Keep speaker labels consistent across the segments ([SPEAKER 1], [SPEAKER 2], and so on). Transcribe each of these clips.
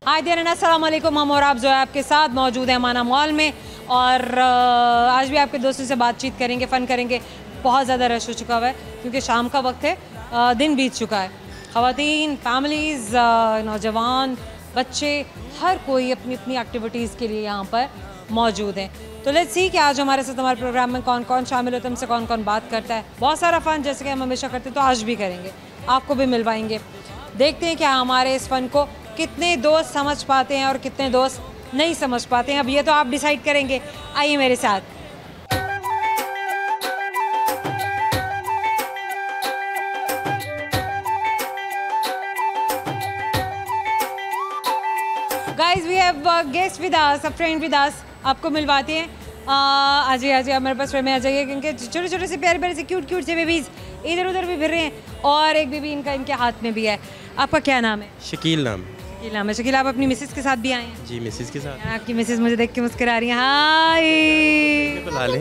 [SPEAKER 1] हाय then अस्सलाम वालेकुम। हम और आप जो है आपके साथ मौजूद हैं माना मॉल में और आज भी आपके दोस्तों से बातचीत करेंगे, फ़न करेंगे। बहुत ज़्यादा रश हो चुका हुआ है क्योंकि शाम का वक्त है, दिन बीत चुका है। ख़वातीन, फैमिलीज़, नौजवान, बच्चे, हर कोई अपनी अपनी एक्टिविटीज़ के लिए यहाँ पर मौजूद हैं। तो लेट्स सी कि आज हमारे साथ हमारे प्रोग्राम में कौन कौन शामिल होता है, हमसे कौन कौन बात करता है। बहुत सारा फ़न जैसे कि हम हमेशा करते हैं तो आज भी करेंगे, आपको भी मिलवाएंगे। देखते हैं क्या हमारे इस फ़न को कितने दोस्त समझ पाते हैं और कितने दोस्त नहीं समझ पाते हैं। अब ये तो आप डिसाइड करेंगे। आइए मेरे साथ। Guys we have guest with us, a friend with us. आपको मिलवाते हैं। आ जाइए मेरे पास में आ जाइए क्योंकि छोटे छोटे से प्यारे प्यारे से क्यूट क्यूट से बेबीज़ इधर उधर भी फिर रहे हैं और एक बेबी इनके हाथ में भी है। आपका क्या नाम है?
[SPEAKER 2] शकील नाम।
[SPEAKER 1] शकील नाम है। शकील, आप अपनी मिसेस के साथ भी आए हैं?
[SPEAKER 2] जी, मिसेस के साथ।
[SPEAKER 1] आपकी मिसेस मुझे देख के मुस्कुरा रही हैं। हाय
[SPEAKER 2] बुला लें।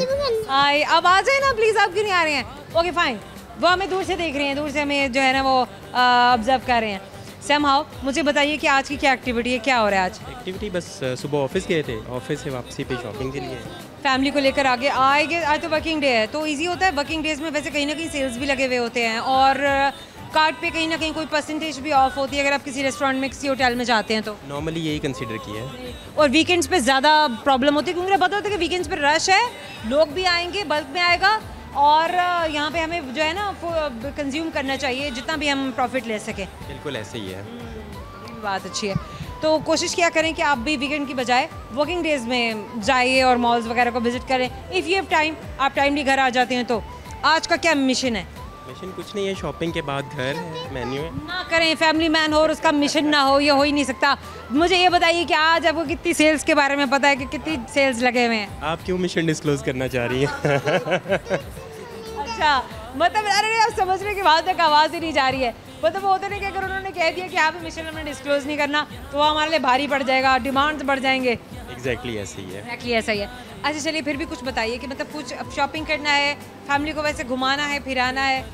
[SPEAKER 1] हाय, अब आ जाए ना प्लीज़। आप क्यों नहीं आ रहे हैं? Okay fine. वो हमें दूर से देख रहे हैं, दूर से हमें जो है ना वो ऑब्जर्व कर रहे हैं। समहाउ मुझे बताइए कि आज की क्या एक्टिविटी है, क्या हो रहा है आज?
[SPEAKER 2] एक्टिविटी बस सुबह ऑफिस गए थे, ऑफिस से वापसी पे शॉपिंग के लिए।
[SPEAKER 1] फैमिली को लेकर आगे आएंगे। आज तो वर्किंग डे है तो इजी होता है। वर्किंग डेज में वैसे कहीं ना कहीं सेल्स भी लगे हुए होते हैं और कार्ड पे कहीं ना कहीं कोई परसेंटेज भी ऑफ होती है अगर आप किसी रेस्टोरेंट में किसी होटल में जाते हैं तो।
[SPEAKER 2] नॉर्मली यही कंसीडर किया है।
[SPEAKER 1] और वीकेंड्स पे ज़्यादा प्रॉब्लम होती है क्योंकि पता होता है कि वीकेंड्स पे रश है, लोग भी आएंगे, बल्क में आएगा और यहाँ पे हमें जो है ना कंज्यूम करना चाहिए जितना भी हम प्रॉफिट ले सकें।
[SPEAKER 2] बिल्कुल ऐसे ही है।
[SPEAKER 1] बात अच्छी है। तो कोशिश किया करें कि आप भी वीकेंड की बजाय वर्किंग डेज में जाइए और मॉल्स वगैरह को विजिट करें। इफ़ यू हैव टाइम, आप टाइमली घर आ जाते हैं तो आज का क्या मिशन है?
[SPEAKER 2] मिशन कुछ नहीं है, शॉपिंग के बाद घर है, मेन्यू है।
[SPEAKER 1] ना करें, फैमिली मैन हो और उसका मिशन ना हो, ये हो ही नहीं सकता। मुझे ये बताइए कि आज आपको कितनी सेल्स के बारे में पता है कि कितनी सेल्स लगे हुए हैं?
[SPEAKER 2] आप क्यों मिशन डिस्क्लोज करना चाह रही हैं?
[SPEAKER 1] अच्छा, मतलब अरे आप समझ रहे हैं कि वहाँ तक आवाज़ ही नहीं जा रही है। मतलब वो होता नहीं कि अगर उन्होंने कह दिया कि आप मिशन हमने डिस्क्लोज नहीं करना तो वो हमारे लिए भारी पड़ जाएगा, डिमांड्स बढ़ जाएंगे।
[SPEAKER 2] एग्जैक्टली ऐसे ही है।
[SPEAKER 1] एग्जैक्टली ऐसा ही है। अच्छा चलिए फिर भी कुछ बताइए कि मतलब कुछ अब शॉपिंग करना है, फैमिली को वैसे घुमाना है, फिराना है?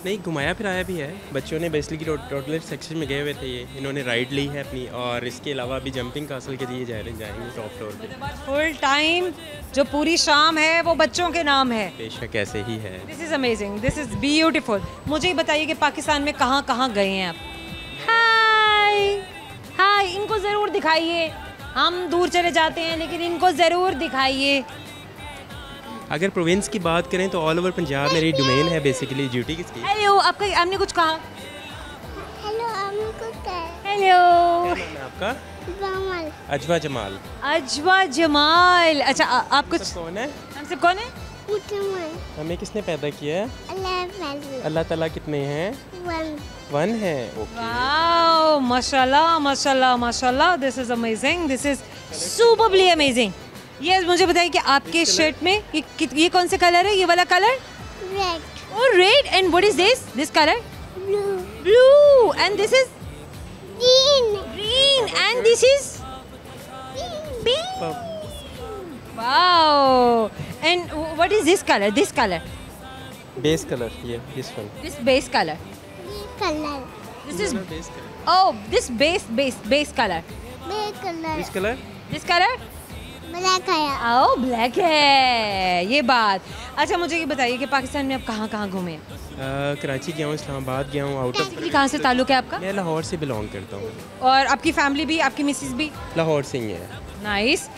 [SPEAKER 2] नहीं, घुमाया फिराया भी है। बच्चों ने बेसिकली टोटल सेक्शन में गए हुए थे, ये इन्होंने राइड ली है अपनी और इसके अलावा भी जंपिंग कासल के लिए जाएंगे टॉप फ्लोर पे।
[SPEAKER 1] फुल टाइम जो पूरी शाम है वो बच्चों के नाम है।
[SPEAKER 2] बेशक ऐसे ही है।
[SPEAKER 1] This is amazing, this is beautiful. मुझे ये बताइए कि पाकिस्तान में कहाँ कहाँ गए हैं आप? हाय हाय, इनको ज़रूर दिखाइए। हम दूर चले जाते हैं लेकिन इनको ज़रूर दिखाइए।
[SPEAKER 2] अगर प्रोविंस की बात करें तो ऑल ओवर पंजाब मेरी डोमेन है बेसिकली। ड्यूटी किसकी?
[SPEAKER 1] हेलो, आपका आपने कुछ कहा?
[SPEAKER 3] हेलो, हमने कुछ कहा।
[SPEAKER 1] हेलो,
[SPEAKER 2] क्या नाम है आपका?
[SPEAKER 3] जमाल।
[SPEAKER 2] अजवा जमाल।
[SPEAKER 1] अजवा जमाल। अच्छा आप कुछ
[SPEAKER 2] सब कौन है?
[SPEAKER 1] हम सब कौन है?
[SPEAKER 3] मुसलमान।
[SPEAKER 2] हमें किसने पैदा किया है?
[SPEAKER 3] अल्लाह फैज़ल।
[SPEAKER 2] अल्लाह ताला कितने हैं? वन है। ओके।
[SPEAKER 1] वाओ, माशाल्लाह माशाल्लाह माशाल्लाह, this is amazing, this is superbly amazing. ये मुझे बताइए कि आपके शर्ट में ये कौन से कलर है? ये वाला colour
[SPEAKER 3] red.
[SPEAKER 1] Oh red. And what is this colour?
[SPEAKER 3] Blue.
[SPEAKER 1] Blue. And this is
[SPEAKER 3] green.
[SPEAKER 1] Green. And this is pink. Wow. And what is this colour? This colour,
[SPEAKER 2] base colour, ये this one.
[SPEAKER 1] This base colour,
[SPEAKER 3] ये colour.
[SPEAKER 1] This is
[SPEAKER 2] base colour.
[SPEAKER 1] Oh this base colour,
[SPEAKER 3] ये colour.
[SPEAKER 2] This colour.
[SPEAKER 1] This colour
[SPEAKER 3] black है।
[SPEAKER 1] Oh black है। ये बात। अच्छा मुझे ये बताइए कि पाकिस्तान में आप कहाँ कहाँ घूमे?
[SPEAKER 2] कराची गया हूँ, इस्लामाबाद गया हूँ, आउट ऑफ।
[SPEAKER 1] कहाँ से ताल्लुक है आपका?
[SPEAKER 2] मैं लाहौर से बिलोंग करता हूँ।
[SPEAKER 1] और आपकी फैमिली भी, आपकी मिसेस भी?
[SPEAKER 2] लाहौर से ही है।
[SPEAKER 1] नाइस।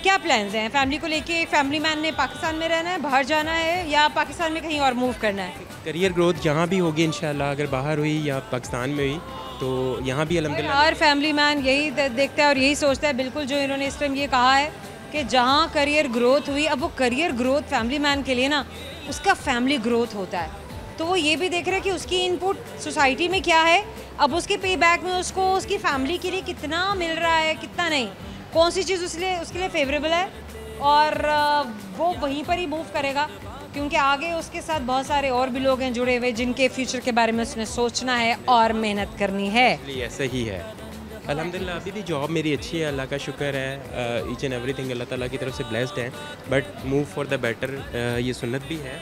[SPEAKER 1] क्या प्लान्स हैं फैमिली को लेके? फैमिली मैन ने पाकिस्तान में रहना है, बाहर जाना है या पाकिस्तान में कहीं और मूव करना है?
[SPEAKER 2] करियर ग्रोथ जहाँ भी होगी इंशाल्लाह, अगर बाहर हुई या पाकिस्तान में हुई तो यहाँ भी अल्हम्दुलिल्लाह।
[SPEAKER 1] हर फैमिली मैन यही देखता है और यही सोचता है। बिल्कुल जो इन्होंने इस टाइम ये कहा है कि जहाँ करियर ग्रोथ हुई, अब वो करियर ग्रोथ फैमिली मैन के लिए ना उसका फैमिली ग्रोथ होता है तो वो ये भी देख रहे हैं कि उसकी इनपुट सोसाइटी में क्या है, अब उसके पे बैक में उसको उसकी फैमिली के लिए कितना मिल रहा है, कितना नहीं, कौन सी चीज़ उसके लिए फेवरेबल है और वो वहीं पर ही मूव करेगा क्योंकि आगे उसके साथ बहुत सारे और भी लोग हैं जुड़े हुए जिनके फ्यूचर के बारे में उसने सोचना है और मेहनत करनी है।
[SPEAKER 2] ऐसा ही है। अल्हम्दुलिल्लाह अभी भी जॉब मेरी अच्छी है, अल्लाह का शुक्र है। ईच एंड एवरीथिंग अल्लाह ताला की तरफ से ब्लेस्ड है, but move for the better ये सुन्नत भी है।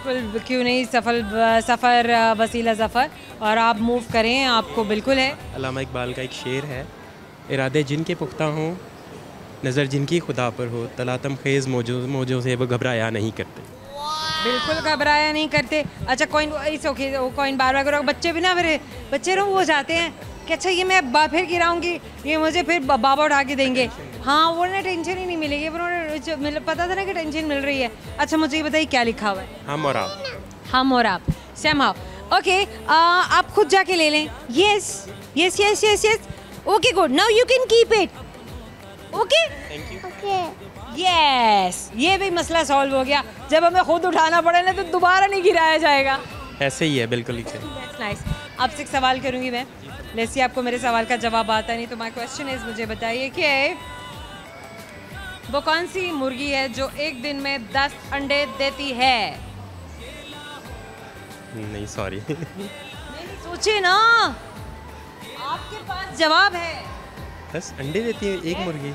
[SPEAKER 1] बिल्कुल, क्यों नहीं, सफ़र वसीला ज़फ़र, और आप मूव करें, आपको बिल्कुल है।
[SPEAKER 2] अल्लामा इकबाल का एक शेर है, इरादे जिनके पुख्ता हों, नज़र जिनकी खुदा पर हो, तलातम खेज़ मौजों से वो घबराया नहीं करते।
[SPEAKER 1] बिल्कुल घबराया नहीं करते। अच्छा, कॉइन इस ओके, वो कॉइन बार बार बच्चे भी ना, मेरे बच्चे रो हो जाते हैं कि अच्छा ये मैं फिर गिराऊंगी, ये मुझे फिर बाबा उठा के देंगे। हाँ, वो ना टेंशन ही नहीं मिलेगी, उन्होंने पता था ना कि टेंशन मिल रही है। अच्छा, मुझे ये बताइए क्या लिखा हुआ है?
[SPEAKER 2] हम और आप।
[SPEAKER 1] हम और आप, सेम हाउ। ओके, आप खुद जाके ले लें। Yes yes yes yes yes, okay good, now you can keep it. Okay
[SPEAKER 3] okay.
[SPEAKER 1] Yes, ये भी मसला सॉल्व हो गया। जब हमें खुद उठाना पड़े ना तो दोबारा नहीं गिराया जाएगा।
[SPEAKER 2] ऐसे ही है, बिल्कुल ही सही।
[SPEAKER 1] That's nice. आपसे एक सवाल करूंगी मैं, जैसे आपको मेरे सवाल का जवाब आता नहीं, तो माय क्वेश्चन इज, मुझे बताइए कि वो कौन सी मुर्गी है जो एक दिन में 10 अंडे देती है?
[SPEAKER 2] नहीं, सॉरी।
[SPEAKER 1] नहीं, सोचिए ना, आपके पास जवाब है।
[SPEAKER 2] 10 अंडे देती है एक मुर्गी?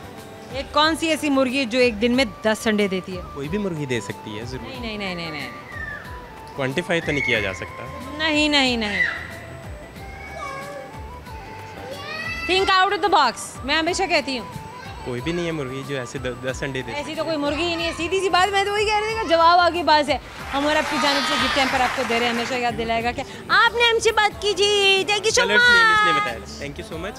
[SPEAKER 1] एक कौन सी ऐसी मुर्गी है जो एक दिन में 10 अंडे देती है?
[SPEAKER 2] कोई भी मुर्गी दे सकती है, ज़रूर।
[SPEAKER 1] नहीं नहीं नहीं नहीं नहीं
[SPEAKER 2] क्वांटिफाई तो नहीं किया जा सकता।
[SPEAKER 1] नहीं नहीं नहीं, think out of the box, मैं हमेशा कहती हूँ।
[SPEAKER 2] कोई भी नहीं है मुर्गी जो ऐसे 10 अंडे दे।
[SPEAKER 1] ऐसी तो कोई मुर्गी ही नहीं है, सीधी सी बात। मैं तो वही कह रही थी कि जवाब आपके पास है। हम और आपकी जानिब से गिफ्ट टेम्पर आपको दे रहे हैं, हमेशा याद दिलाएगा कि आपने हमसे बात की जी। Thank you so
[SPEAKER 2] colours name इसने
[SPEAKER 1] मच।
[SPEAKER 2] बताया। Thank you so much.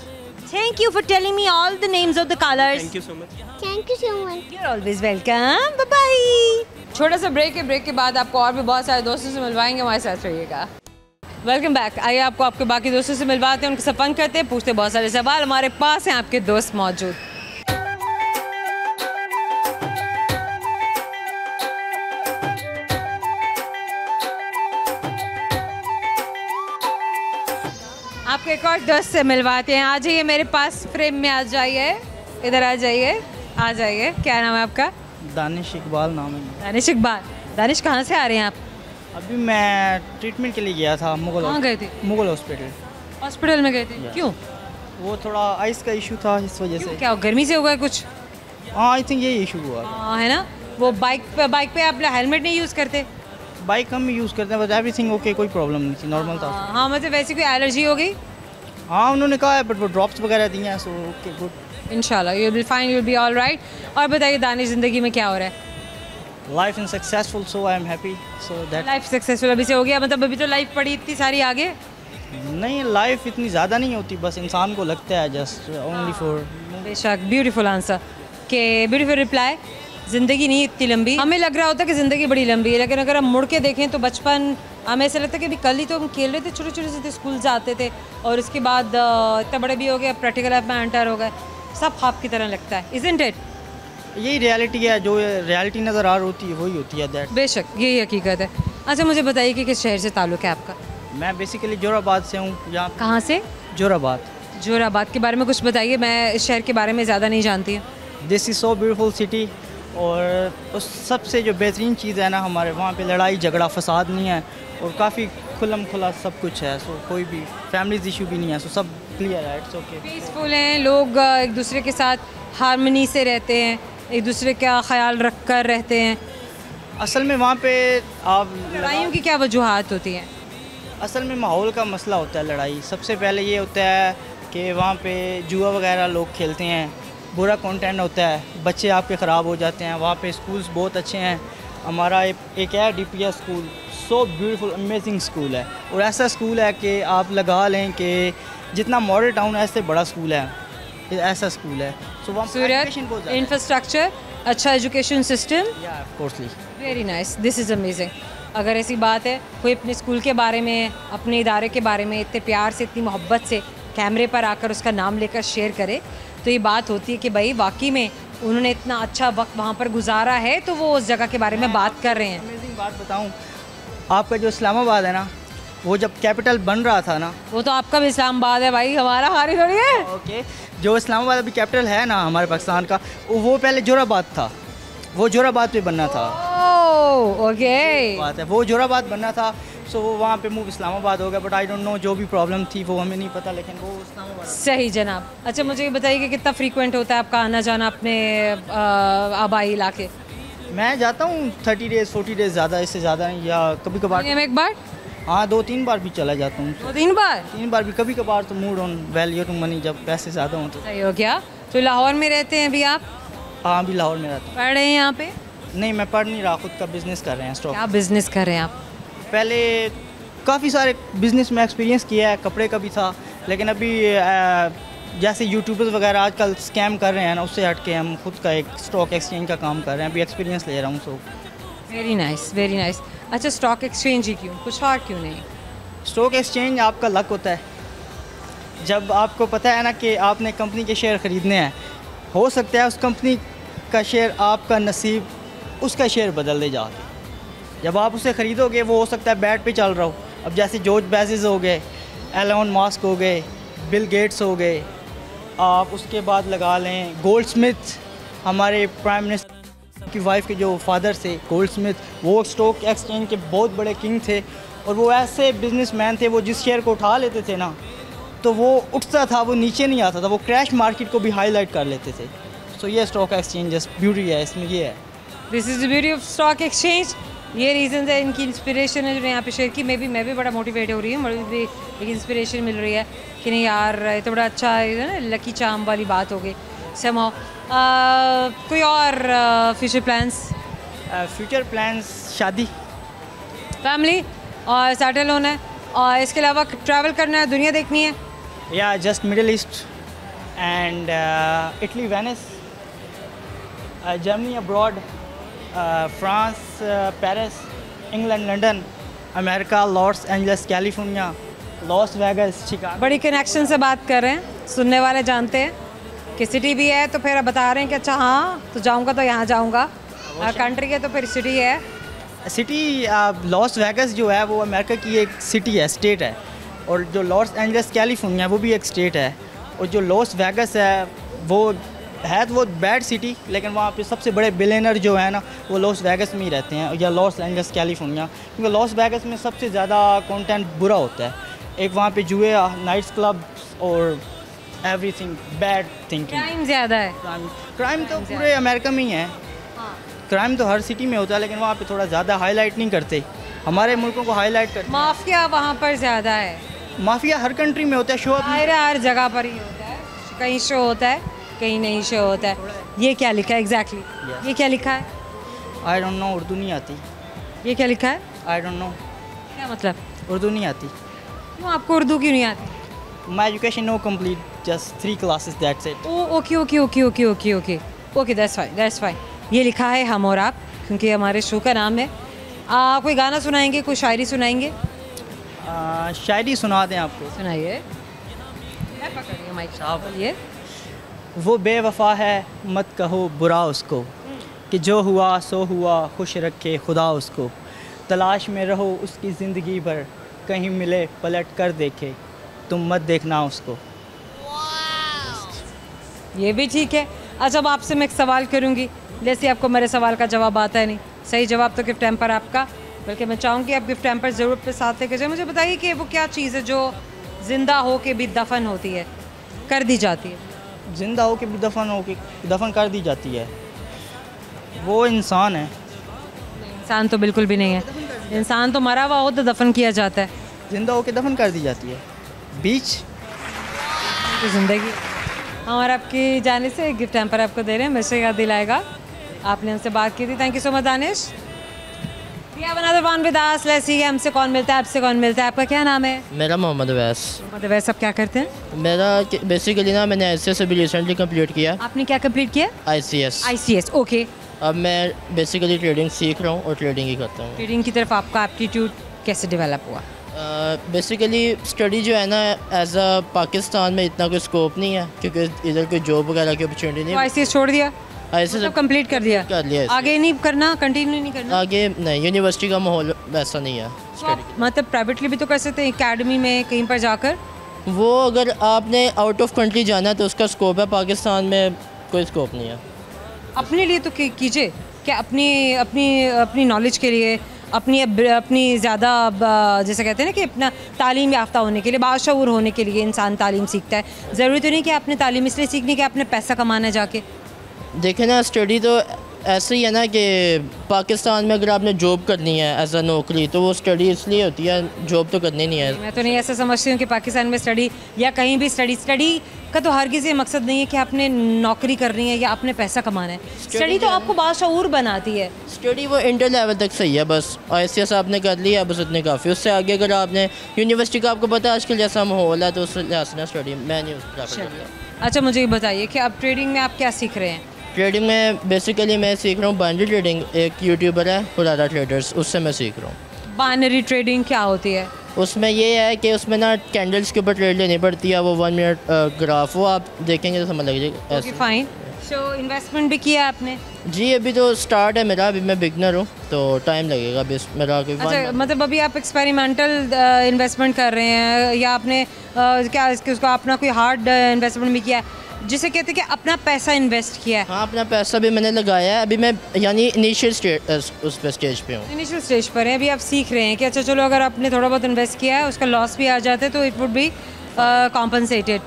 [SPEAKER 1] Thank you for telling me all the names of the colours.
[SPEAKER 2] Thank you so much.
[SPEAKER 3] Thank you so much.
[SPEAKER 1] You are always welcome, bye bye. छोटा सा break है, break के बाद आपको और भी बहुत सारे दोस्तों से मिलवाएंगे, हमारे साथ रहिएगा। Welcome back. आइए आपको आपके बाकी दोस्तों से मिलवाते हैं, उनके साथ फन करते हैं, पूछते हैं बहुत सारे सवाल। हमारे पास हैं आपके दोस्त मौजूद। आपको एक और दोस्त से मिलवाते हैं। आ जाइए मेरे पास, फ्रेम में आ जाइए, इधर आ जाइए, आ जाइए। क्या नाम है आपका?
[SPEAKER 4] दानिश इकबाल नाम है।
[SPEAKER 1] दानिश इकबाल। दानिश, कहाँ से आ रहे हैं आप?
[SPEAKER 4] अभी मैं ट्रीटमेंट के लिए गया था
[SPEAKER 1] कहाँ गए थे?
[SPEAKER 4] मुगल हॉस्पिटल।
[SPEAKER 1] हॉस्पिटल में गए थे? क्यों?
[SPEAKER 4] वो थोड़ा आइस का इशू था, इस वजह से।
[SPEAKER 1] क्या गर्मी से हुआ कुछ?
[SPEAKER 4] हाँ, आई थिंक यही इशू हुआ।
[SPEAKER 1] हाँ, है ना। वो बाइक पे आप हेलमेट नहीं यूज़ करते?
[SPEAKER 4] बाइक हम यूज़ करते हैं, बट एवरीथिंग ओके, कोई प्रॉब्लम नहीं थी, नॉर्मल था।
[SPEAKER 1] हाँ, मतलब वैसी कोई एलर्जी हो गई?
[SPEAKER 4] हाँ, उन्होंने कहा है, बट वो ड्रॉप्स वगैरह दिए हैं, सो ओके गुड।
[SPEAKER 1] इंशाल्लाह you will be fine, you will be all right. और बताइए दानिश, ज़िंदगी में क्या हो रहा है?
[SPEAKER 4] Life in successful, so I am happy, so that.
[SPEAKER 1] Life successful अभी से हो गया? मतलब अभी तो लाइफ पड़ी इतनी सारी आगे।
[SPEAKER 4] नहीं, लाइफ इतनी ज़्यादा नहीं होती, बस इंसान को लगता है जस्ट ओनली फॉर।
[SPEAKER 1] बेशक, ब्यूटीफुल आंसर के ब्यूटीफुल रिप्लाई। ज़िंदगी नहीं इतनी लंबी, हमें लग रहा होता है कि ज़िंदगी बड़ी लंबी है, लेकिन अगर हम मुड़ के देखें तो बचपन, हमें ऐसा लगता है कि अभी कल ही तो हम खेल रहे थे, छोटे छोटे से थे, स्कूल जाते थे, और उसके बाद इतने बड़े भी हो गए, प्रैक्टिकल लाइफ में एंटर हो गए, सब ख्वाब की तरह लगता है, इज़न्ट इट?
[SPEAKER 4] यही रियलिटी है, जो रियलिटी नज़र आ रही होती है वही होती है, दैट।
[SPEAKER 1] बेशक, यही हकीकत है। अच्छा, मुझे बताइए कि किस शहर से ताल्लुक़ है आपका?
[SPEAKER 4] मैं बेसिकली जोराबाद से हूँ। यहाँ
[SPEAKER 1] कहाँ से?
[SPEAKER 4] जोराबाद।
[SPEAKER 1] जोराबाद के बारे में कुछ बताइए, मैं इस शहर के बारे में ज़्यादा नहीं जानती हूँ।
[SPEAKER 4] This is so beautiful city, और उस सबसे जो बेहतरीन चीज़ है ना, हमारे वहाँ पे लड़ाई झगड़ा फसाद नहीं है, और काफ़ी खुलम खुला सब कुछ है, सो कोई भी फैमिलीज इशू भी नहीं है, सो सब क्लियर है, इट्स ओके।
[SPEAKER 1] पीसफुल हैं लोग, एक दूसरे के साथ हारमनी से रहते हैं, एक दूसरे का ख्याल रख कर रहते हैं।
[SPEAKER 4] असल में वहाँ पे आप
[SPEAKER 1] लड़ाइयों की क्या वजूहात होती हैं?
[SPEAKER 4] असल में माहौल का मसला होता है लड़ाई। सबसे पहले ये होता है कि वहाँ पे जुआ वगैरह लोग खेलते हैं, बुरा कंटेंट होता है, बच्चे आपके ख़राब हो जाते हैं। वहाँ पे स्कूल्स बहुत अच्छे हैं। हमारा एक है DPS school, so beautiful amazing school है, और ऐसा स्कूल है कि आप लगा लें कि जितना मॉडल टाउन है, ऐसे बड़ा स्कूल है, ऐसा स्कूल है। सो वहाँ
[SPEAKER 1] सूरत, इंफ्रास्ट्रक्चर, अच्छा education system,
[SPEAKER 4] coarsely
[SPEAKER 1] very nice, this is amazing. अगर ऐसी बात है, कोई अपने स्कूल के बारे में, अपने इदारे के बारे में इतने प्यार से, इतनी मोहब्बत से कैमरे पर आकर उसका नाम लेकर शेयर करे, तो ये बात होती है कि भाई वाकई में उन्होंने इतना अच्छा वक्त वहाँ पर गुजारा है, तो वो उस जगह के बारे में बात कर रहे हैं।
[SPEAKER 4] अमेजिंग बात बताऊँ, आपका जो इस्लामाबाद है ना, वो जब कैपिटल बन रहा था ना,
[SPEAKER 1] वो तो आपका भी इस्लामाबाद है भाई, हमारा हारी थोड़ी है।
[SPEAKER 4] ओके, जो इस्लामाबाद अभी कैपिटल है ना हमारे पाकिस्तान का, वो पहले जोराबाद था, वो जोराबाद पे बनना था।
[SPEAKER 1] ओह, ओके,
[SPEAKER 4] बात है, वो जोराबाद बनना था, सो वो वहाँ पे मूव इस्लामाबाद हो गया, बट आई डोंट नो जो भी प्रॉब्लम थी वो हमें नहीं पता, लेकिन वो इस्लामाबाद।
[SPEAKER 1] सही जनाब। अच्छा, मुझे ये बताइए कि कितना फ्रीक्वेंट होता है आपका आना जाना अपने आबाई इलाके?
[SPEAKER 4] मैं जाता हूँ 30 डेज़ 40 डेज़, ज़्यादा इससे ज़्यादा नहीं, या कभी कभार
[SPEAKER 1] महीने में एक बार,
[SPEAKER 4] हाँ 2-3 बार भी चला जाता हूँ।
[SPEAKER 1] 2-3 बार?
[SPEAKER 4] 3 बार भी कभी कभार, तो mood on value to money, जब पैसे ज़्यादा हों तो।
[SPEAKER 1] सही हो गया। तो लाहौर में रहते हैं अभी आप?
[SPEAKER 4] हाँ अभी लाहौर में रहता
[SPEAKER 1] पढ़ रहे हैं यहाँ पे?
[SPEAKER 4] हूँ। नहीं मैं पढ़ नहीं रहा, खुद का बिज़नेस कर रहे हैं स्टॉक।
[SPEAKER 1] क्या बिजनेस कर रहे हैं आप?
[SPEAKER 4] पहले काफ़ी सारे बिज़नेस में एक्सपीरियंस किया है, कपड़े का भी था, लेकिन अभी जैसे यूट्यूबर्स वगैरह आजकल स्कैम कर रहे हैं ना, उससे हट के हम खुद का एक स्टॉक एक्सचेंज का काम कर रहे हैं, अभी एक्सपीरियंस ले रहा हूँ। So
[SPEAKER 1] very nice, very nice. अच्छा, स्टॉक एक्सचेंज ही क्यों, कुछ और क्यों नहीं?
[SPEAKER 4] स्टॉक एक्सचेंज आपका लक होता है। जब आपको पता है ना कि आपने कंपनी के शेयर ख़रीदने हैं, हो सकता है उस कंपनी का शेयर, आपका नसीब उसका शेयर बदल दे जाके। जब आप उसे ख़रीदोगे वो हो सकता है बैट पे चल रहा हो। अब जैसे जॉर्ज बेजोस हो गए, एलोन मस्क हो गए, बिल गेट्स हो गए, आप उसके बाद लगा लें गोल्डस्मिथ, हमारे प्राइम मिनिस्टर की वाइफ के जो फादर थे गोल्डस्मिथ, वो स्टॉक एक्सचेंज के बहुत बड़े किंग थे। और वो ऐसे बिजनेसमैन थे, वो जिस शेयर को उठा लेते थे ना, तो वो उठता था, वो नीचे नहीं आता था, वो क्रैश मार्केट को भी हाईलाइट कर लेते थे। सो ये स्टॉक एक्सचेंज ब्यूटी है, इसमें ये है।
[SPEAKER 1] This is the beauty of stock exchange. ये रीज़न है, इनकी इंस्पिरेशन है जो यहाँ पे शेयर की। मैं भी बड़ा मोटिवेट हो रही हूँ, मुझे भी एक इंस्पिरेशन मिल रही है कि नहीं यार, ये तो बड़ा अच्छा है ना, लकी चार्म वाली बात हो गई समहाउ। कोई और फ्यूचर प्लान्स?
[SPEAKER 4] फ्यूचर प्लान्स शादी,
[SPEAKER 1] फैमिली और सेटल होना है, और इसके अलावा ट्रैवल करना है, दुनिया देखनी है।
[SPEAKER 4] या just middle east and Italy, Venice, Germany abroad, France, Paris, England, London, America, Los Angeles, California, Las Vegas, Chicago.
[SPEAKER 1] बड़ी कनेक्शन से बात कर रहे हैं, सुनने वाले जानते हैं कि सिटी भी है, तो फिर अब बता रहे हैं कि अच्छा हाँ तो जाऊंगा तो यहाँ जाऊंगा, कंट्री है तो फिर सिटी है।
[SPEAKER 4] सिटी लॉस वेगस जो है वो अमेरिका की एक सिटी है, स्टेट है, और जो लॉस एंजल्स कैलिफोर्निया वो भी एक स्टेट है, और जो लॉस वेगस है वो है तो वो बैड सिटी, लेकिन वहाँ पे सबसे बड़े बिलियनर जो है ना वो लॉस वेगस में ही रहते हैं, या लॉस एंजल्स कैलिफोर्निया, क्योंकि लॉस वेगस में सबसे ज़्यादा कंटेंट बुरा होता है। एक वहाँ पे जुए, नाइट्स क्लब और एवरीथिंग बैड थिंकिंग।
[SPEAKER 1] टाइम ज़्यादा है।
[SPEAKER 4] क्राइम तो पूरे अमेरिका में ही है, क्राइम तो हर सिटी में होता है, लेकिन वहाँ पे थोड़ा ज़्यादा हाईलाइट नहीं करते, हमारे मुल्कों को हाईलाइट करते।
[SPEAKER 1] माफिया वहाँ पर ज़्यादा है।
[SPEAKER 4] माफिया हर कंट्री में होता है, शो
[SPEAKER 1] हर जगह पर ही होता है, कहीं शो होता है कहीं नहीं शो होता है। ये क्या लिखा है एग्जैक्टली? ये क्या लिखा है?
[SPEAKER 4] आई डोंट नो, उर्दू नहीं आती।
[SPEAKER 1] ये क्या लिखा है?
[SPEAKER 4] आई डोंट नो,
[SPEAKER 1] क्या मतलब?
[SPEAKER 4] उर्दू नहीं आती।
[SPEAKER 1] क्यों, आपको उर्दू क्यों नहीं आती?
[SPEAKER 4] My education no complete, just 3 classes, that's it.
[SPEAKER 1] Okay okay okay okay okay okay okay, that's fine, that's fine. ये लिखा है हम और आप, क्योंकि हमारे शो का नाम है। कोई गाना सुनाएंगे, कोई शायरी सुनाएंगे?
[SPEAKER 4] शायरी सुना दें आपको।
[SPEAKER 1] सुनाइए। पकड़िए माइक साहब। ये
[SPEAKER 4] वो बेवफा है मत कहो बुरा उसको, कि जो हुआ सो हुआ खुश रखे खुदा उसको, तलाश में रहो उसकी ज़िंदगी भर, कहीं मिले पलट कर देखे तुम मत देखना उसको।
[SPEAKER 1] ये भी ठीक है। अच्छा, अब आपसे मैं एक सवाल करूंगी, जैसे आपको मेरे सवाल का जवाब आता है नहीं, सही जवाब तो गिफ्ट हैम्पर आपका, बल्कि मैं चाहूँगी आप गिफ्ट हैम्पर ज़रूर अपने साथ लेके जाए। मुझे बताइए कि वो क्या चीज़ है जो ज़िंदा हो के भी दफन होती है, कर दी जाती है?
[SPEAKER 4] ज़िंदा हो के भी दफन कर दी जाती है, वो इंसान है।
[SPEAKER 1] इंसान तो बिल्कुल भी नहीं है, इंसान तो मरा हुआ हो तो दफन किया जाता है।
[SPEAKER 4] ज़िंदा हो के दफन कर दी जाती है, बीच
[SPEAKER 1] तो ज़िंदगी। और आपकी जाने से गिफ्ट हैम्पर आपको दे रहे हैं, हमेशा याद दिलाएगा, आपने हमसे बात की थी। Thank you so much Danish. We have another one with us. Let's see हमसे कौन मिलता है, आपसे कौन मिलता है। आपका क्या नाम है?
[SPEAKER 5] मेरा मोहम्मद अवैस।
[SPEAKER 1] मोहम्मद अवैस, आप क्या करते हैं?
[SPEAKER 5] मेरा बेसिकली ना मैंने ICS अभी रिसेंटली कंप्लीट किया।
[SPEAKER 1] आपने क्या कंप्लीट किया?
[SPEAKER 5] ICS।
[SPEAKER 1] ओके।
[SPEAKER 5] अब मैं बेसिकली ट्रेडिंग सीख रहा हूँ और ट्रेडिंग ही करता हूँ।
[SPEAKER 1] ट्रेडिंग की तरफ आपका एप्टीट्यूड कैसे डेवलप हुआ?
[SPEAKER 5] बेसिकली स्टडी जो है ना, एज अ पाकिस्तान में इतना कोई स्कोप नहीं है, क्योंकि इधर कोई जॉब वगैरह की अपॉर्चुनिटी नहीं है।
[SPEAKER 1] ICS छोड़ दिया?
[SPEAKER 5] ICS
[SPEAKER 1] कंप्लीट कर दिया?
[SPEAKER 5] कर लिया।
[SPEAKER 1] आगे नहीं करना, कंटिन्यू नहीं करना?
[SPEAKER 5] आगे नहीं, यूनिवर्सिटी का माहौल वैसा नहीं है।
[SPEAKER 1] मतलब प्राइवेटली भी तो कर सकते हैं, एकेडमी में कहीं पर जाकर।
[SPEAKER 5] वो अगर आपने आउट ऑफ कंट्री जाना है तो उसका स्कोप है, पाकिस्तान में कोई स्कोप नहीं है।
[SPEAKER 1] अपने लिए तो कीजिए, क्या अपनी अपनी अपनी नॉलेज के लिए, अपनी ज़्यादा जैसे कहते हैं ना कि अपना तालीम याफ्ता होने के लिए, बाशऊर होने के लिए इंसान तालीम सीखता है। ज़रूरी तो नहीं कि आपने तालीम इसलिए सीखनी कि आपने पैसा कमाना है जाके।
[SPEAKER 5] देखें ना, स्टडी तो ऐसे ही है ना कि पाकिस्तान में अगर आपने जॉब करनी है एज अ नौकरी तो वो स्टडी इसलिए होती है, जॉब तो करनी नहीं है।
[SPEAKER 1] मैं तो नहीं ऐसा समझती हूँ कि पाकिस्तान में स्टडी या कहीं भी स्टडी का तो हर किसी मकसद नहीं है कि आपने नौकरी करनी है या आपने पैसा कमाना है। स्टडी तो आपको बाशऊर बनाती है।
[SPEAKER 5] स्टडी वो इंटर लेवल तक सही है, बस ICS आपने कर लिया बस उतने काफ़ी। उससे आगे अगर आपने यूनिवर्सिटी का, आपको पता है आजकल जैसा माहौल है तो उस लिहाज से स्टडी मैं नहीं प्रेफर करता।
[SPEAKER 1] अच्छा मुझे ये बताइए कि अब ट्रेडिंग में आप क्या सीख रहे हैं?
[SPEAKER 5] ट्रेडिंग में बेसिकली मैं सीख रहा हूँ बाइनरी ट्रेडिंग। एक यूट्यूबर है हुरारा ट्रेडर्स, उससे मैं सीख रहा हूँ।
[SPEAKER 1] बाइनरी ट्रेडिंग क्या होती है?
[SPEAKER 5] उसमें ये है कि उसमें ना कैंडल्स के ऊपर ट्रेड लेनी पड़ती है। वो 1 मिनट ग्राफ वो आप देखेंगे तो समझ लग जाएगा।
[SPEAKER 1] Okay fine. सो इन्वेस्टमेंट भी किया आपने?
[SPEAKER 5] जी अभी तो स्टार्ट है मेरा, अभी मैं बिगनर हूँ तो टाइम लगेगा अभी मेरा।
[SPEAKER 1] अच्छा मतलब अभी आप एक्सपेरिमेंटल इन्वेस्टमेंट कर रहे हैं या आपने क्या उसको अपना कोई हार्ड इन्वेस्टमेंट भी किया है जिसे कहते हैं कि अपना पैसा इन्वेस्ट किया है?
[SPEAKER 5] हाँ अपना पैसा भी मैंने लगाया है। अभी मैं यानी इनिशियल उस पर स्टेज पे हूँ।
[SPEAKER 1] इनिशियल स्टेज पर है, अभी आप सीख रहे हैं कि अच्छा चलो अगर आपने थोड़ा बहुत इन्वेस्ट किया है उसका लॉस भी आ जाता है तो इट वुड बी कॉम्पनसेटेड।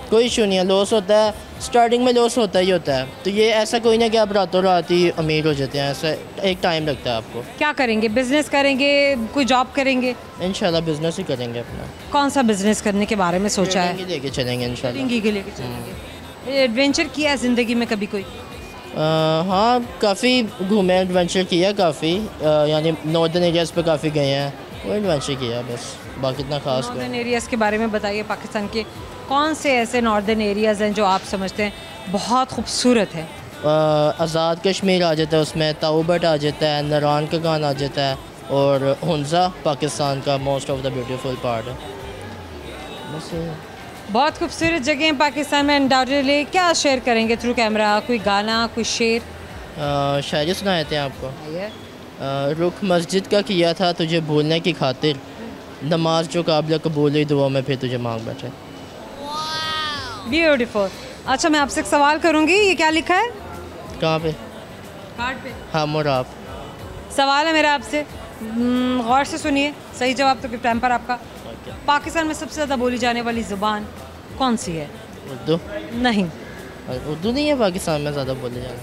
[SPEAKER 5] कोई इशू नहीं है, लॉस होता है स्टार्टिंग में, लॉस होता ही होता है। तो ये ऐसा कोई ना कि आप रातों रात ही अमीर हो जाते हैं, ऐसा एक टाइम लगता है आपको।
[SPEAKER 1] क्या करेंगे? बिजनेस करेंगे, कोई जॉब करेंगे?
[SPEAKER 5] इंशाल्लाह बिजनेस ही करेंगे अपना।
[SPEAKER 1] कौन सा बिजनेस करने के बारे में सोचा है?
[SPEAKER 5] ट्रेडिंग ही लेके चलेंगे इंशाल्लाह।
[SPEAKER 1] ट्रेडिंग के लेके चलेंगे। एडवेंचर किया है ज़िंदगी में कभी कोई?
[SPEAKER 5] हाँ काफ़ी घूमे, एडवेंचर किया काफ़ी, यानी नॉर्दर्न एरियाज़ पे काफ़ी गए हैं, वो एडवेंचर किया बस, बाकी इतना खास।
[SPEAKER 1] नॉर्दर्न एरियाज़ के बारे में बताइए। पाकिस्तान के कौन से ऐसे नॉर्दर्न एरियाज़ हैं जो आप समझते हैं बहुत खूबसूरत है?
[SPEAKER 5] आज़ाद कश्मीर आ जाता है उसमें, ताऊबट आ जाता है, नरान का गान आ जाता है, और हुंजा पाकिस्तान का most of the beautiful part है। बस
[SPEAKER 1] बहुत खूबसूरत जगह हैं पाकिस्तान में अनडाउटेडली। क्या शेयर करेंगे थ्रू कैमरा? कोई गाना, कोई शेर?
[SPEAKER 5] शायरी सुनाए थे आपको। रुख मस्जिद का किया था तुझे भूलने की खातिर, नमाज जो काबिल कबूल हुई दुआ में फिर तुझे मांग बैठे।
[SPEAKER 1] ब्यूटीफुल। अच्छा मैं आपसे एक सवाल करूंगी, ये क्या लिखा है
[SPEAKER 5] कहाँ पे?
[SPEAKER 1] कार्ड पे।
[SPEAKER 5] हम और आप।
[SPEAKER 1] सवाल है मेरा आपसे, गौर से सुनिए, सही जवाब तो टाइम पर आपका। पाकिस्तान में सबसे ज़्यादा बोली जाने वाली ज़ुबान कौन सी है?
[SPEAKER 5] उर्दू
[SPEAKER 1] नहीं।
[SPEAKER 5] उर्दू नहीं है पाकिस्तान में ज़्यादा बोले जाने,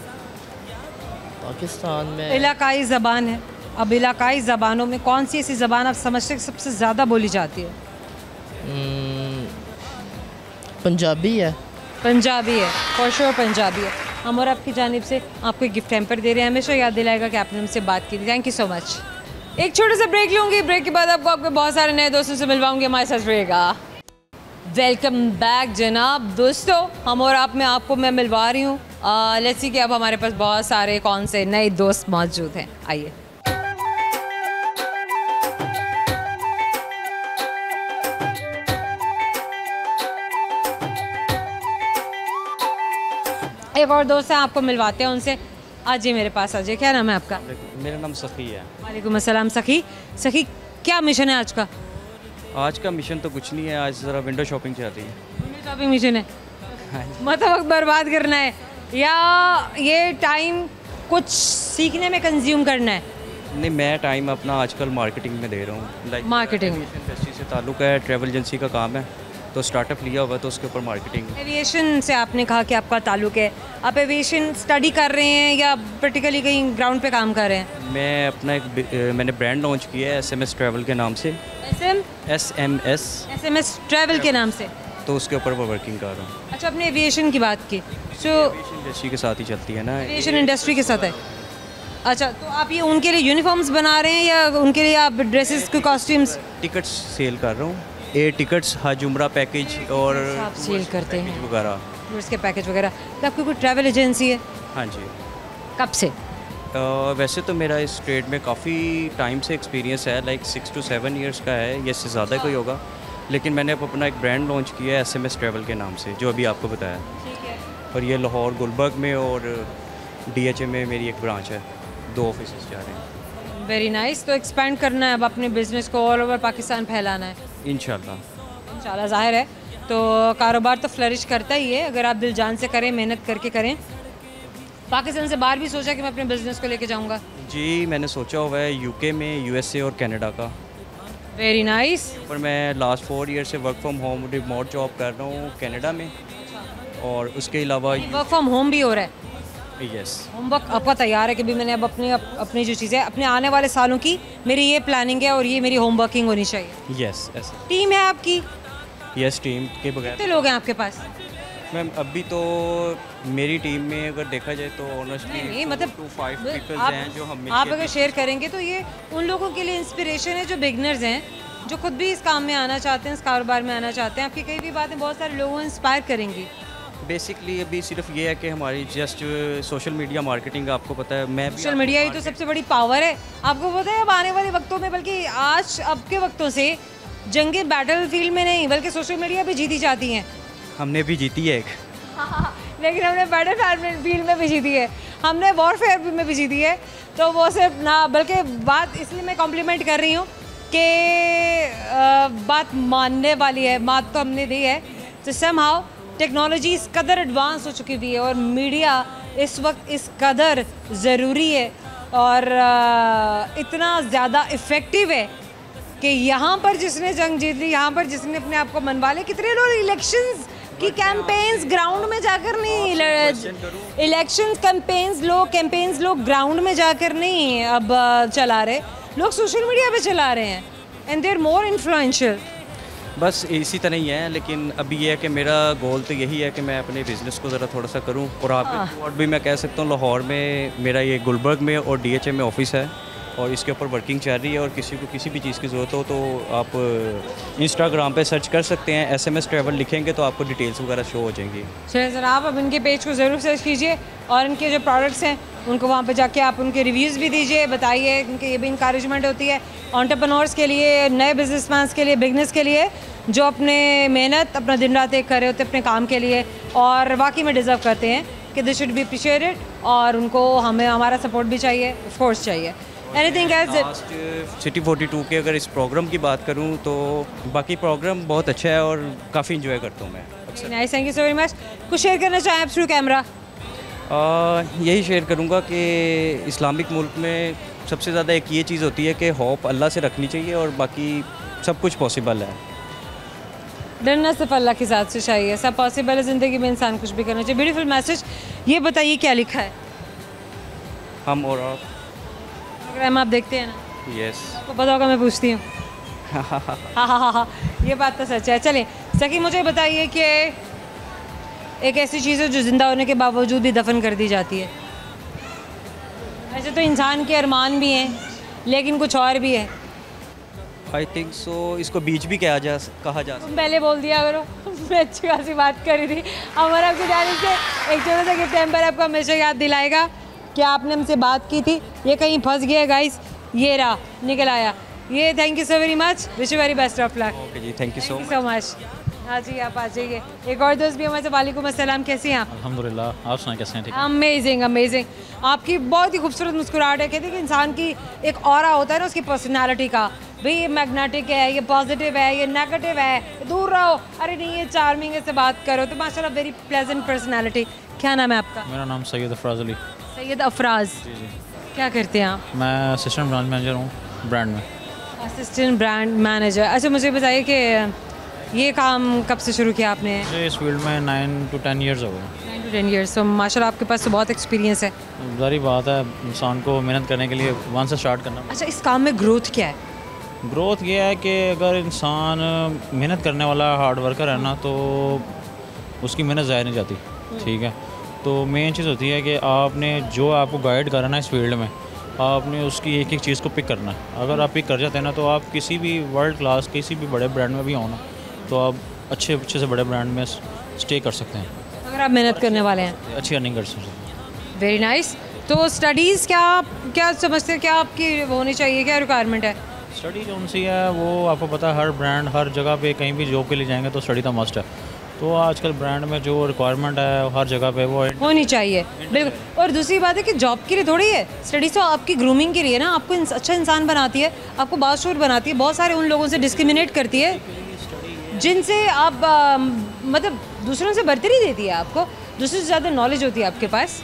[SPEAKER 5] पाकिस्तान में
[SPEAKER 1] इलाकाई ज़बान है। अब इलाकाई ज़बानों में कौन सी ऐसी ज़बान आप समझते हैं सबसे ज़्यादा बोली जाती है?
[SPEAKER 5] पंजाबी है।
[SPEAKER 1] पंजाबी है, फॉर श्योर पंजाबी है। हम और आपकी जानिब से आपको एक गिफ्ट हैम्पर दे रहे हैं, हमेशा याद दिलाएगा कि आपने हमसे बात की थी। Thank you so much. एक छोटा सा ब्रेक लूँगी, ब्रेक के बाद आपको आपके बहुत सारे नए दोस्तों से मिलवाऊंगी, हमारे साथ रहेगा। वेलकम बैक जनाब दोस्तों, हम और आप में आपको मैं मिलवा रही हूँ। लेट्स सी कि अब हमारे पास बहुत सारे कौन से नए दोस्त मौजूद हैं। आइए। एक और दोस्त है, आपको मिलवाते हैं उनसे। आज जी मेरे पास आजिए। क्या नाम है आपका?
[SPEAKER 6] मेरा नाम सखी है।
[SPEAKER 1] वालेकुम अस्सलाम। सखी, सखी क्या मिशन है आज का?
[SPEAKER 6] आज का मिशन तो कुछ नहीं है, आज ज़रा विंडो शॉपिंग चल रही है।
[SPEAKER 1] विंडो शॉपिंग मिशन है? मतलब वक्त बर्बाद करना है या ये टाइम कुछ सीखने में कंज्यूम करना है?
[SPEAKER 6] नहीं, मैं टाइम अपना आजकल मार्केटिंग में दे रहा हूँ। लाइक
[SPEAKER 1] मार्केटिंग में
[SPEAKER 6] इंडस्ट्री से ताल्लुक़ है, ट्रैवल एजेंसी का काम है, तो स्टार्टअप लिया हुआ है तो उसके ऊपर मार्केटिंग।
[SPEAKER 1] एविएशन से आपने कहा कि आपका ताल्लुक है, आप एविएशन स्टडी कर रहे हैं या प्रैक्टिकली कहीं ग्राउंड पे काम कर रहे हैं?
[SPEAKER 6] मैं अपना मैंने ब्रांड लॉन्च किया है SMS ट्रैवल के नाम से।
[SPEAKER 1] SMS ट्रैवल के नाम से,
[SPEAKER 6] तो उसके ऊपर मैं वर्किंग कर रहा हूँ।
[SPEAKER 1] अच्छा, आपने एविएशन की बात की, सो
[SPEAKER 6] इंडस्ट्री के साथ ही चलती है ना,
[SPEAKER 1] एविएशन इंडस्ट्री के साथ है। अच्छा, तो आप ये उनके लिए यूनिफॉर्म्स बना रहे हैं या उनके लिए आप ड्रेसेस के कॉस्ट्यूम्स?
[SPEAKER 6] टिकट्स सेल कर रहा हूँ, एयर टिकट्स, हज उम्रा पैकेज और
[SPEAKER 1] आप सेल करते हैं
[SPEAKER 6] वगैरह,
[SPEAKER 1] टूर्स के पैकेज वगैरह। तो आपकी कोई ट्रैवल एजेंसी है?
[SPEAKER 6] हाँ जी।
[SPEAKER 1] कब से?
[SPEAKER 6] वैसे तो मेरा इस ट्रेड में काफ़ी टाइम से एक्सपीरियंस है, लाइक 6 to 7 ईयर्स का है, या इससे ज़्यादा कोई होगा। लेकिन मैंने अब अपना एक ब्रांड लॉन्च किया है SMS ट्रैवल के नाम से, जो अभी आपको बताया।
[SPEAKER 1] ठीक है।
[SPEAKER 6] और ये लाहौर गुलबर्ग में और DHA में मेरी एक ब्रांच है, 2 ऑफिस जा रहे हैं।
[SPEAKER 1] Very nice. तो एक्सपेंड करना है अब अपने बिजनेस को, ऑल ओवर पाकिस्तान फैलाना है इंशाल्लाह। ज़ाहिर है तो कारोबार तो फ्लरिश करता ही है अगर आप दिल जान से करें, मेहनत करके करें। पाकिस्तान से बाहर भी सोचा कि मैं अपने बिजनेस को लेके जाऊंगा?
[SPEAKER 6] जी, मैंने सोचा हुआ है UK में, USA और कनाडा का।
[SPEAKER 1] Very nice.
[SPEAKER 6] पर मैं लास्ट 4 ईयर से work from home remote job कर रहा हूँ कनाडा में, और उसके अलावा
[SPEAKER 1] वर्क फ्रॉम होम भी हो रहा है?
[SPEAKER 6] यस।
[SPEAKER 1] होमवर्क आपका तैयार है कि भी मैंने अब अपनी जो चीज़ें अपने आने वाले सालों की मेरी ये प्लानिंग है और ये मेरी होमवर्किंग होनी चाहिए।
[SPEAKER 6] यस ऐसा।
[SPEAKER 1] टीम है आपकी?
[SPEAKER 6] यस, टीम के बगैर
[SPEAKER 1] कितने लोग हैं आपके पास?
[SPEAKER 6] मैम अभी तो मेरी टीम में अगर देखा जाए तो ऑनेस्टली
[SPEAKER 1] नहीं मतलब
[SPEAKER 6] 2 to 5 पीपल्स
[SPEAKER 1] आप,
[SPEAKER 6] हैं जो हम
[SPEAKER 1] आप अगर शेयर करेंगे तो ये उन लोगों के लिए इंस्पिरेशन है जो बिगनर्स हैं, जो खुद भी इस काम में आना चाहते हैं, इस कारोबार में आना चाहते हैं। आपकी कई भी बातें बहुत सारे लोगों को इंस्पायर करेंगी।
[SPEAKER 6] बेसिकली अभी सिर्फ ये है कि हमारी जस्ट सोशल मीडिया मार्केटिंग, आपको पता है मैं
[SPEAKER 1] सोशल मीडिया ही तो सबसे बड़ी पावर है। आपको पता है अब आने वाले वक्तों में, बल्कि आज अब के वक्तों से जंगें बैटल फील्ड में नहीं बल्कि सोशल मीडिया पे जीती जाती हैं।
[SPEAKER 6] हमने भी जीती है एक
[SPEAKER 1] लेकिन हमने बैटल फील्ड में भी जीती है, हमने वॉरफेयर में भी जीती है। तो वो सिर्फ ना, बल्कि बात इसलिए मैं कॉम्प्लीमेंट कर रही हूँ कि बात मानने वाली है, बात तो हमने दी है। तो समहाउ टेक्नोलॉजी इस कदर एडवांस हो चुकी हुई है और मीडिया इस वक्त इस कदर ज़रूरी है और इतना ज़्यादा इफ़ेक्टिव है कि यहाँ पर जिसने जंग जीत ली, यहाँ पर जिसने अपने आप को मनवा लिया। कितने लोग इलेक्शंस की कैंपेन्स ग्राउंड में जाकर नहीं, इलेक्शन कैंपेन्स लोग ग्राउंड में जाकर नहीं अब चला रहे, लोग सोशल मीडिया पे चला रहे हैं and they are more influential.
[SPEAKER 6] बस इसी तरह ही है। लेकिन अभी ये है कि मेरा गोल तो यही है कि मैं अपने बिज़नेस को ज़रा थोड़ा सा करूं और आप और भी मैं कह सकता हूँ लाहौर में मेरा ये गुलबर्ग में और DHA में ऑफिस है और इसके ऊपर वर्किंग चल रही है। और किसी को किसी भी चीज़ की ज़रूरत हो तो आप इंस्टाग्राम पे सर्च कर सकते हैं, SMS ट्रैवल लिखेंगे तो आपको डिटेल्स वगैरह शो हो जाएंगी।
[SPEAKER 1] चलिए सर, आप अब इनके पेज को ज़रूर सर्च कीजिए और इनके जो प्रोडक्ट्स हैं उनको वहाँ पे जाके आप उनके रिव्यूज़ भी दीजिए, बताइए, क्योंकि ये भी इंकरेजमेंट होती है एंटरप्रेन्योर्स के लिए, नए बिजनेसमैन के लिए, बिजनेस के लिए, जो अपने मेहनत अपना दिन रात एक कर रहे होते हैं अपने काम के लिए और वाकई में डिज़र्व करते हैं कि दिस शुड बी अप्रिशिएटेड और उनको हमें हमारा सपोर्ट भी चाहिए, ऑफ कोर्स चाहिए। Anything else?
[SPEAKER 6] लास्ट सिटी 42 के अगर इस प्रोग्राम की बात करूं तो बाकी प्रोग्राम बहुत अच्छा है और काफ़ी इंजॉय करता हूं मैं अक्सर।
[SPEAKER 1] Nice, thank you so very much. कुछ शेयर करना चाहें आप थ्रू कैमरा?
[SPEAKER 6] यही शेयर करूंगा कि इस्लामिक मुल्क में सबसे ज़्यादा एक ये चीज़ होती है कि होप अल्लाह से रखनी चाहिए और बाकी सब कुछ पॉसिबल है।
[SPEAKER 1] डरना सिर्फ अल्लाह के साथ से चाहिए, सब पॉसिबल है, ज़िंदगी में इंसान कुछ भी करना चाहिए। Beautiful message. ये बताइए क्या लिखा है?
[SPEAKER 6] हम और आप।
[SPEAKER 1] प्रोग्राम आप देखते हैं ना?
[SPEAKER 6] यस।
[SPEAKER 1] आपको पता होगा मैं पूछती हूँ। हाँ, ये बात तो सच है। चलिए सकी, मुझे बताइए कि एक ऐसी चीज़ है जो ज़िंदा होने के बावजूद भी दफन कर दी जाती है। ऐसे तो इंसान के अरमान भी हैं लेकिन कुछ और भी है।
[SPEAKER 6] आई थिंक सो इसको बीच भी कहा जा
[SPEAKER 1] तुम पहले बोल दिया करो, मैं अच्छी खासी बात कर रही थी। हमारा आपकी जाने से एक छोटा सा गिफ्ट टेम्पर आपको हमेशा याद दिलाएगा कि आपने हमसे बात की थी। ये कहीं फंस गया गाइस, ये रहा, निकल आया ये। Thank you so very much, wish you very best of luck.
[SPEAKER 6] Okay जी, थैंक यू
[SPEAKER 1] सो मच। हाँ जी, आप आ जाइए। एक और दोस्त भी हमारे से। वालेकुम अस्सलाम, कैसी हैं आप?
[SPEAKER 7] अल्हम्दुलिल्लाह, आप सुनाएं कैसे हैं? ठीक है।
[SPEAKER 1] Amazing amazing. आपकी बहुत ही खूबसूरत मुस्कुराहट है। कहते हैं कि इंसान की एक ऑरा होता है ना उसकी पर्सनालिटी का, भाई ये मैग्नेटिक है, ये पॉजिटिव है, ये नेगेटिव है, दूर रहो, अरे नहीं ये चार्मिंग है, से बात करो। तो माशाल्लाह वेरी प्लेजेंट पर्सनालिटी। क्या नाम है आपका?
[SPEAKER 7] मेरा नाम सैयद अफराज अली।
[SPEAKER 1] सैयद अफराज, क्या करते हैं आप?
[SPEAKER 7] मैं असिस्टेंट ब्रांच मैनेजर हूँ ब्रांड में।
[SPEAKER 1] Assistant brand manager. अच्छा, मुझे बताइए कि ये काम कब से शुरू किया आपने?
[SPEAKER 7] मुझे इस फील्ड में 9 to 10 ईयर्स हो गए।
[SPEAKER 1] 9 to 10 ईयर्स। तो माशाल्लाह आपके पास तो बहुत एक्सपीरियंस है।
[SPEAKER 7] जारी बात है, इंसान को मेहनत करने के लिए वहाँ से स्टार्ट करना।
[SPEAKER 1] अच्छा, इस काम में ग्रोथ क्या है?
[SPEAKER 7] ग्रोथ ये है कि अगर इंसान मेहनत करने वाला हार्ड वर्कर है ना तो उसकी मेहनत ज़ाया नहीं जाती। ठीक है, तो मेन चीज़ होती है कि आपने जो आपको गाइड करना है इस फील्ड में, आपने उसकी एक एक चीज़ को पिक करना है। अगर आप पिक कर जाते हैं ना तो आप किसी भी वर्ल्ड क्लास किसी भी बड़े ब्रांड में भी हो ना तो आप अच्छे से बड़े ब्रांड में स्टे कर सकते हैं
[SPEAKER 1] अगर आप मेहनत करने वाले हैं,
[SPEAKER 7] अच्छी अर्निंग कर सकते हैं।
[SPEAKER 1] Very nice. तो स्टडीज़ क्या समझते हैं, क्या आपकी होनी चाहिए, क्या रिक्वायरमेंट है?
[SPEAKER 7] स्टडी जो उनसी है वो आपको पता है, हर ब्रांड हर जगह पे कहीं भी जॉब के लिए जाएंगे तो स्टडी तो मस्ट है। तो आजकल ब्रांड में जो रिक्वायरमेंट है हर जगह पे वो
[SPEAKER 1] होनी चाहिए, बिल्कुल। और दूसरी बात है कि जॉब के लिए थोड़ी है स्टडीज़, तो आपकी ग्रूमिंग के लिए ना, आपको अच्छा इंसान बनाती है, आपको बाशऊर बनाती है, बहुत सारे उन लोगों से डिस्क्रिमिनेट करती है जिनसे आप मतलब दूसरों से बरतरी देती है, आपको दूसरे से ज़्यादा नॉलेज होती है आपके पास।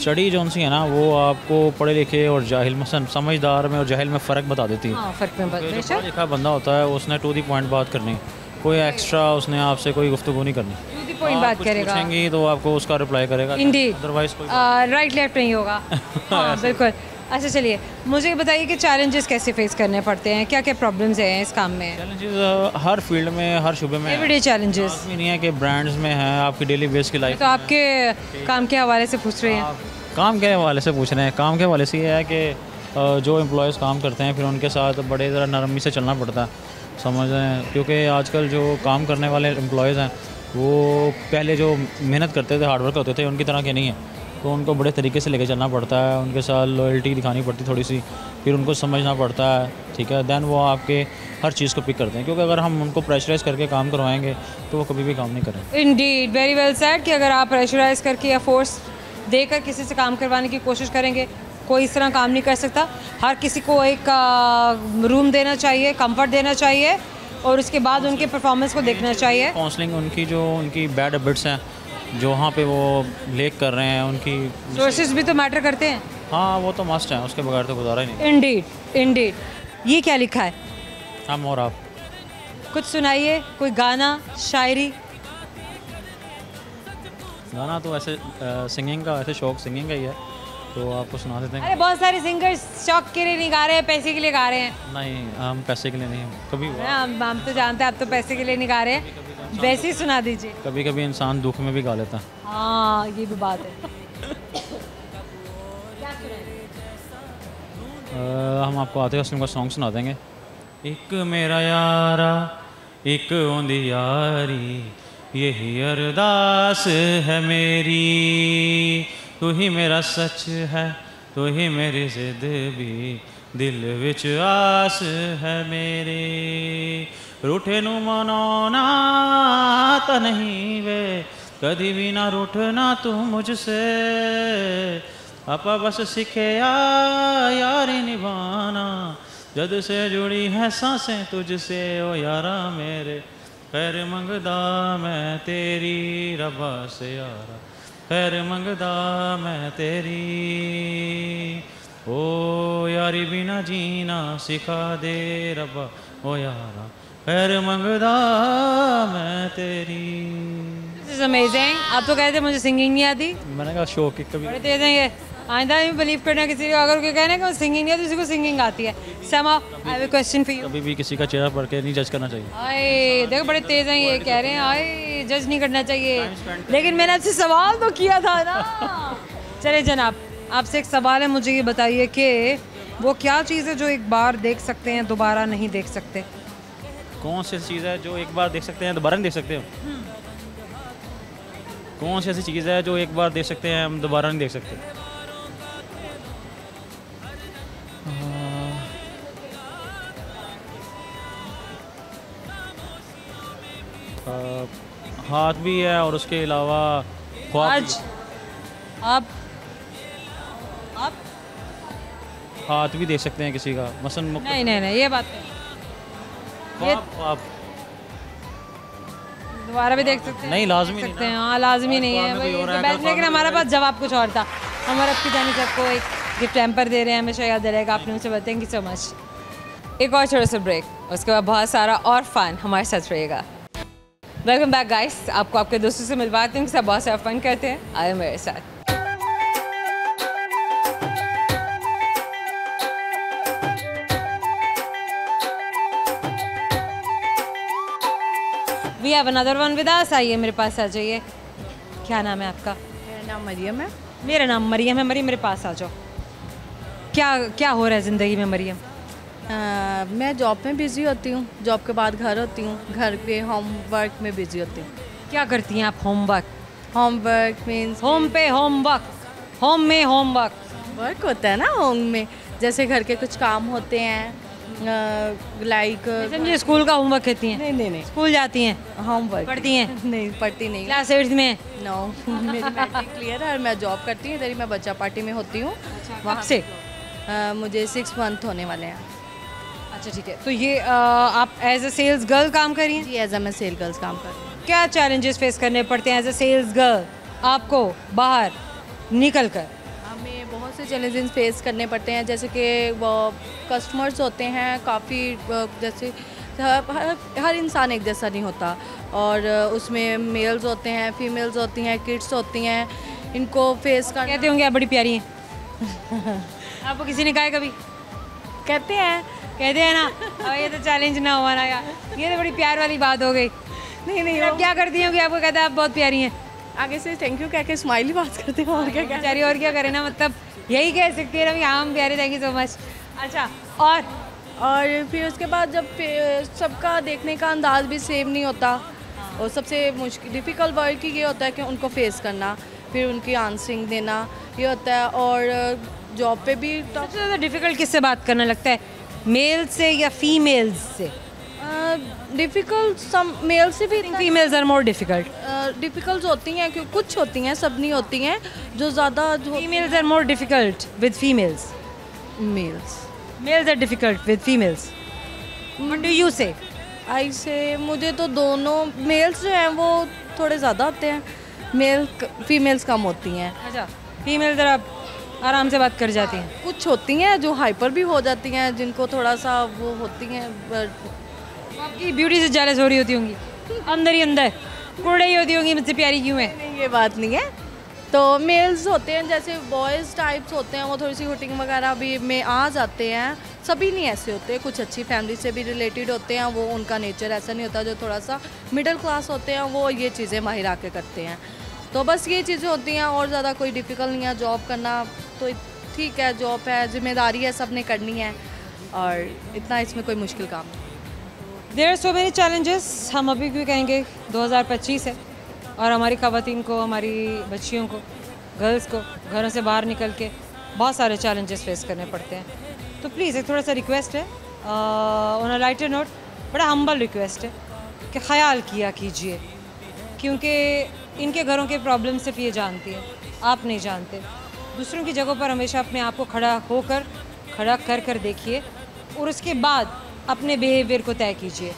[SPEAKER 7] स्टडी जो उनसी है ना वो आपको पढ़े लिखे और जाहिल में समझदार में और जाहिल में फ़र्क बता देती है।
[SPEAKER 1] हाँ, फ़र्क में
[SPEAKER 7] जो पढ़ा लिखा बंदा होता है उसने टू दी पॉइंट बात करनी, कोई एक्स्ट्रा उसने आपसे कोई गुफ्तगू नहीं करनी।
[SPEAKER 1] टू दी पॉइंट बात
[SPEAKER 7] कुछ
[SPEAKER 1] करेगा।
[SPEAKER 7] पूछेंगी तो आपको उसका रिप्लाई करेगा,
[SPEAKER 1] इंडीड,
[SPEAKER 7] अदरवाइज कोई
[SPEAKER 1] राइट लेफ्ट नहीं होगा। हाँ बिल्कुल। अच्छा चलिए मुझे बताइए कि चैलेंजेस कैसे फेस करने पड़ते हैं, क्या क्या प्रॉब्लम्स हैं इस काम में?
[SPEAKER 7] चैलेंजेस हर फील्ड में, हर शुबे में
[SPEAKER 1] एवरीडे चैलेंजेस
[SPEAKER 7] लाजमी नहीं है कि ब्रांड्स में है, आपकी डेली बेस की लाइफ।
[SPEAKER 1] तो आपके काम के हवाले से पूछ रहे हैं।
[SPEAKER 7] काम के हवाले से पूछ रहे हैं। काम के हवाले से ये है कि जो एम्प्लॉयज़ काम करते हैं फिर उनके साथ बड़े ज़रा नरमी से चलना पड़ता है, समझ रहे हैं, क्योंकि आजकल जो काम करने वाले एम्प्लॉयज़ हैं वो पहले जो मेहनत करते थे, हार्डवर्क होते थे, उनकी तरह के नहीं हैं। तो उनको बड़े तरीके से लेके चलना पड़ता है, उनके साथ लॉयल्टी दिखानी पड़ती थोड़ी सी, फिर उनको समझना पड़ता है, ठीक है, देन वो आपके हर चीज़ को पिक करते हैं। क्योंकि अगर हम उनको प्रेशराइज़ करके काम करवाएंगे तो वो कभी भी काम नहीं करेंगे।
[SPEAKER 1] इंडीड, वेरी वेल सेड कि अगर आप प्रेशराइज करके या फोर्स देकर किसी से काम करवाने की कोशिश करेंगे, कोई इस तरह काम नहीं कर सकता। हर किसी को एक रूम देना चाहिए, कंफर्ट देना चाहिए और उसके बाद उनके परफॉर्मेंस को देखना चाहिए।
[SPEAKER 7] काउंसलिंग, उनकी बैड हैबिट्स हैं जो वहाँ पे वो लेक कर रहे हैं, उनकी
[SPEAKER 1] सोर्सेज भी तो मैटर करते हैं।
[SPEAKER 7] हाँ वो तो मस्ट है, उसके बगैर तो गुजारा ही नहीं।
[SPEAKER 1] Indeed Indeed. ये क्या लिखा है?
[SPEAKER 7] हम और आप
[SPEAKER 1] कुछ सुनाइए, कोई गाना, शायरी।
[SPEAKER 7] गाना तो ऐसे सिंगिंग का, ऐसे शौक सिंगिंग का ही है, तो आपको सुना देते हैं।
[SPEAKER 1] अरे बहुत सारे सिंगर्स शौक के लिए नहीं गा रहे हैं, पैसे के लिए गा रहे हैं।
[SPEAKER 7] नहीं, हम पैसे के लिए नहीं, कभी
[SPEAKER 1] हम तो जानते हैं आप तो पैसे के लिए नहीं गा रहे हैं, वैसे ही सुना दीजिए।
[SPEAKER 7] कभी कभी इंसान दुख में भी गा लेता है।
[SPEAKER 1] हाँ ये भी बात है।
[SPEAKER 7] हम आपको आतिफ असलम का सॉन्ग सुना देंगे। एक मेरा यारा एक ओंदी यारी, यही अरदास है मेरी, तू ही मेरा सच है, तू ही मेरी जिद भी, दिल विच आस है मेरे, रूठे नू मनाना तो नहीं वे, कदी भी ना रूठना तू मुझसे, आपा बस सीखे यारी निभाना, जद से जुड़ी है सांसें तुझसे ओ यारा मेरे, खैर मंगदा मैं तेरी रब्बा से यारा, खैर मंगदा मैं तेरी, ओ यारी बिना जीना सिखा दे रब्बा ओ यारा, खैर मंगदा मैं तेरी।
[SPEAKER 1] This is amazing। आप तो कहते मुझे सिंगिंग नहीं आती।
[SPEAKER 7] मैंने कहा शौक कभी
[SPEAKER 1] बड़े तेज हैं ये, आइंदा भी बिलीव करना किसी को, अगर कोई कहना कि सिंगिंग नहीं आती, किसी को सिंगिंग आती है। समा, I have a question for you.
[SPEAKER 7] कभी भी किसी का चेहरा पढ़ के नहीं जज करना चाहिए।
[SPEAKER 1] आए देखो बड़े तेज हैं ये, कह रहे हैं आए जज नहीं करना चाहिए, लेकिन मैंने आपसे सवाल तो किया था ना। चले जनाब, आपसे एक सवाल है, मुझे ये बताइए कि वो क्या चीज़ है जो एक बार देख सकते हैं दोबारा नहीं देख सकते?
[SPEAKER 7] कौन सी चीज़ है जो एक बार देख सकते हैं दोबारा नहीं देख सकते? कौन सी ऐसी चीज़ है जो एक बार देख सकते हैं हम दोबारा नहीं देख सकते? हाथ भी है और उसके अलावा ख्वाब भी।
[SPEAKER 1] आज आप
[SPEAKER 7] हाथ भी देख सकते हैं किसी का, मसलन
[SPEAKER 1] नहीं नहीं नहीं ये बात नहीं,
[SPEAKER 7] ख्वाब
[SPEAKER 1] दोबारा भी देख सकते हैं।
[SPEAKER 7] नहीं, लाजमी नहीं
[SPEAKER 1] सकते हैं, हाँ लाजमी नहीं है भाई, तो बस, लेकिन हमारा पास जवाब कुछ और था। हमारे आपकी जानी सबको एक गिफ्ट हैम्पर दे रहे हैं, हमेशा याद रहेगा। आपने उनसे बताया, थैंक यू सो मच। एक और छोटा सा ब्रेक, उसके बाद बहुत सारा और फन हमारे साथ रहेगा। वेलकम बैक गाइस, आपको आपके दोस्तों से मिलवाते हैं, उनके साथ बहुत सारा फन करते हैं, आए मेरे साथ। We have another one with us. आइए मेरे पास आ जाइए। क्या नाम है आपका?
[SPEAKER 8] मेरा नाम मरियम है।
[SPEAKER 1] मेरा नाम मरियम है। मरियम मेरे पास आ जाओ। क्या क्या हो रहा है ज़िंदगी में मरियम?
[SPEAKER 8] मैं जॉब में बिज़ी होती हूँ, जॉब के बाद घर होती हूँ, घर के होमवर्क में बिज़ी होती हूँ।
[SPEAKER 1] क्या करती हैं आप? होमवर्क?
[SPEAKER 8] होमवर्क मीन्स
[SPEAKER 1] होम पे होमवर्क, होम में होमवर्क।
[SPEAKER 8] वर्क होता है ना होम में, जैसे घर के कुछ काम होते हैं, लाइक
[SPEAKER 1] समझिए स्कूल का होमवर्क कहती हैं।
[SPEAKER 8] नहीं नहीं नहीं,
[SPEAKER 1] स्कूल जाती हैं,
[SPEAKER 8] होमवर्क
[SPEAKER 1] पढ़ती हैं?
[SPEAKER 8] नहीं पढ़ती नहीं।
[SPEAKER 1] क्लास 8 में?
[SPEAKER 8] नो मेरी मैट्रिक क्लियर है और मैं जॉब करती हूँ, इधर ही मैं बच्चा पार्टी में होती हूँ।
[SPEAKER 1] कब से?
[SPEAKER 8] मुझे 6 मंथ होने वाले हैं।
[SPEAKER 1] अच्छा ठीक है, तो ये आप एज अ सेल्स गर्ल काम कर रही हैं?
[SPEAKER 8] जी, एज मैं सेल गर्ल्स काम कर रही हूँ।
[SPEAKER 1] क्या चैलेंजेस फेस करने पड़ते हैं एज अ सेल्स गर्ल आपको बाहर निकल कर?
[SPEAKER 8] हमें बहुत से चैलेंजेस फेस करने पड़ते हैं, जैसे कि वो कस्टमर्स होते हैं काफ़ी, जैसे हर इंसान एक जैसा नहीं होता, और उसमें मेल्स होते हैं, फीमेल्स होती हैं, किड्स होती हैं, इनको फेस कर
[SPEAKER 1] कहते होंगे आप बड़ी प्यारी हैं। आपको किसी ने कहा है कभी?
[SPEAKER 8] कहते हैं
[SPEAKER 1] ना। अब ये तो चैलेंज ना हुआ ना यार, ये तो बड़ी प्यार वाली बात हो गई।
[SPEAKER 8] नहीं
[SPEAKER 1] आप क्या करती हो कि आपको कहता है आप बहुत प्यारी हैं?
[SPEAKER 8] आगे से थैंक यू कह के स्माइल ही बात करते हैं, और क्या
[SPEAKER 1] बेचारी और क्या करे ना, मतलब यही कह सकती है ना कि हाँ हम प्यारे, थैंक यू सो मच। अच्छा,
[SPEAKER 8] और फिर उसके बाद जब सबका देखने का अंदाज भी सेम नहीं होता, और सबसे मुश्किल डिफ़िकल्ट वर्क ये होता है कि उनको फेस करना, फिर उनकी आंसरिंग देना ये होता है। और जॉब पे भी
[SPEAKER 1] सबसे ज़्यादा डिफ़िकल्ट किससे बात करना लगता है, मेल से या फीमेल्स से?
[SPEAKER 8] डिफ़िकल्ट सम मेल से भी,
[SPEAKER 1] females are more difficult.
[SPEAKER 8] Difficult होती हैं, क्योंकि कुछ होती हैं, सब नहीं होती हैं, जो ज़्यादा
[SPEAKER 1] females are more difficult with females. Males are difficult with females. What do you say?
[SPEAKER 8] I से मुझे तो दोनों, मेल्स जो हैं वो थोड़े ज़्यादा होते हैं, फीमेल्स कम होती हैं।
[SPEAKER 1] अच्छा, फीमेल्स आप आराम से बात कर जाती हैं?
[SPEAKER 8] कुछ होती हैं जो हाइपर भी हो जाती हैं, जिनको थोड़ा सा वो होती हैं,
[SPEAKER 1] आपकी ब्यूटी से जेलस हो रही होती होंगी अंदर ही अंदर, कुड़ रही होती होंगी मुझसे प्यारी क्यों है।
[SPEAKER 8] नहीं, ये बात नहीं है। तो मेल्स होते हैं, जैसे बॉयज़ टाइप्स होते हैं, वो थोड़ी सी हुटिंग वगैरह भी में आ जाते हैं, सभी नहीं ऐसे होते, कुछ अच्छी फैमिली से भी रिलेटेड होते हैं, वो उनका नेचर ऐसा नहीं होता। जो थोड़ा सा मिडिल क्लास होते हैं वो ये चीज़ें माहिर आके करते हैं। तो बस ये चीज़ें होती हैं, और ज़्यादा कोई डिफ़िकल्ट नहीं है। जॉब करना तो ठीक है, जॉब है, जिम्मेदारी है, सब ने करनी है, और इतना इसमें कोई मुश्किल काम नहीं।
[SPEAKER 1] There are so many challenges. हम अभी भी कहेंगे 2025 है, और हमारी ख़वातीन को, हमारी बच्चियों को, गर्ल्स को घरों से बाहर निकल के बहुत सारे चैलेंजेस फेस करने पड़ते हैं। तो प्लीज़ एक थोड़ा सा रिक्वेस्ट है, ऑन अ लाइटर नोट, बड़ा हम्बल रिक्वेस्ट है कि ख्याल किया कीजिए, क्योंकि इनके घरों के प्रॉब्लम सिर्फ ये जानती है, आप नहीं जानते। दूसरों की जगहों पर हमेशा अपने आप को खड़ा कर देखिए, और उसके बाद अपने बिहेवियर को तय कीजिए,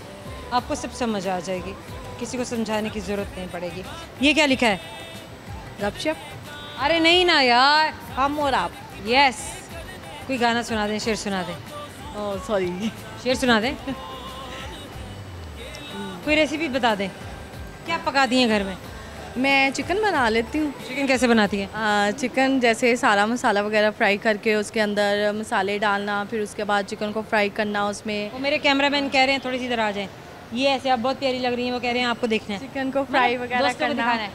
[SPEAKER 1] आपको सब समझ आ जाएगी, किसी को समझाने की ज़रूरत नहीं पड़ेगी। ये क्या लिखा है?
[SPEAKER 8] गपशप?
[SPEAKER 1] अरे नहीं ना यार,
[SPEAKER 8] हम और आप।
[SPEAKER 1] यस, कोई गाना सुना दें, शेर सुना दें।
[SPEAKER 8] ओह सॉरी,
[SPEAKER 1] शेर सुना दें। कोई रेसिपी बता दें, क्या पकाती हैं घर में?
[SPEAKER 8] मैं चिकन बना लेती हूँ।
[SPEAKER 1] चिकन कैसे बनाती हैं?
[SPEAKER 8] चिकन जैसे सारा मसाला वगैरह फ्राई करके, उसके अंदर मसाले डालना, फिर उसके बाद चिकन को फ्राई करना उसमें।
[SPEAKER 1] वो मेरे कैमरामैन कह रहे हैं थोड़ी सी इधर आ जाएं, ये ऐसे आप बहुत प्यारी लग रही हैं, वो कह रहे हैं आपको देखना है।
[SPEAKER 8] चिकन को फ्राई वगैरह करना
[SPEAKER 1] है,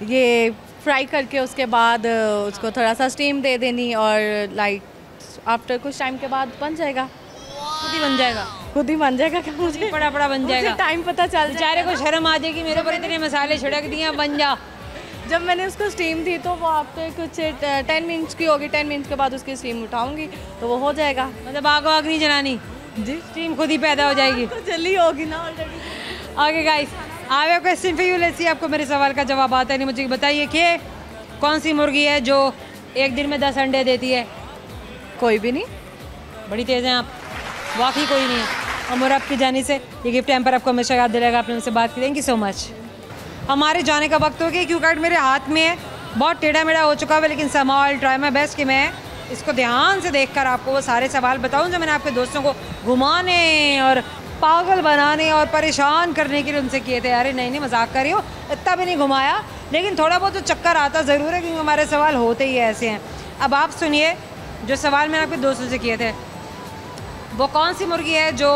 [SPEAKER 8] ये फ्राई करके उसके बाद उसको थोड़ा सा स्टीम दे देनी, और लाइक आफ्टर कुछ टाइम के बाद बन जाएगा।
[SPEAKER 1] खुद ही बन जाएगा?
[SPEAKER 8] खुद ही बन जाएगा क्या? मुझे
[SPEAKER 1] बड़ा बन जाएगा,
[SPEAKER 8] टाइम पता चल
[SPEAKER 1] बेचारे को शर्म आ जाएगी, मेरे ऊपर इतने मसाले छिड़क दिए, बन जा।
[SPEAKER 8] जब मैंने उसको स्टीम दी तो वो आपको कुछ 10 मिनट्स की होगी, 10 मिनट्स के बाद उसकी स्टीम उठाऊंगी तो वो हो जाएगा।
[SPEAKER 1] मतलब आग नहीं जलानी
[SPEAKER 8] जी,
[SPEAKER 1] स्टीम खुद ही पैदा हो जाएगी।
[SPEAKER 8] तो जल्दी होगी ना already.
[SPEAKER 1] Okay guys, I have question for you, let's see आपको मेरे सवाल का जवाब आता है नहीं। मुझे बताइए कि कौन सी मुर्गी है जो एक दिन में 10 अंडे देती है?
[SPEAKER 8] कोई भी नहीं।
[SPEAKER 1] बड़ी तेज़ हैं आप, वाकई कोई नहीं है। और आपकी जानी से ये गिफ्ट हैम्पर आपको हमेशा याद दिलाएगा, आपने उनसे बात की। Thank you so much. हमारे जाने का वक्त हो गया, क्यू कार्ड मेरे हाथ में है, बहुत टेढ़ा मेढ़ा हो चुका है, लेकिन somehow I'll try my best कि मैं इसको ध्यान से देखकर आपको वो सारे सवाल बताऊं जो मैंने आपके दोस्तों को घुमाने और पागल बनाने और परेशान करने के लिए उनसे किए थे। अरे नहीं मजाक कर रही हो, इतना भी नहीं घुमाया, लेकिन थोड़ा बहुत तो चक्कर आता ज़रूर है, क्योंकि हमारे सवाल होते ही ऐसे हैं। अब आप सुनिए जो सवाल मैंने आपके दोस्तों से किए थे, वो कौन सी मुर्गी है जो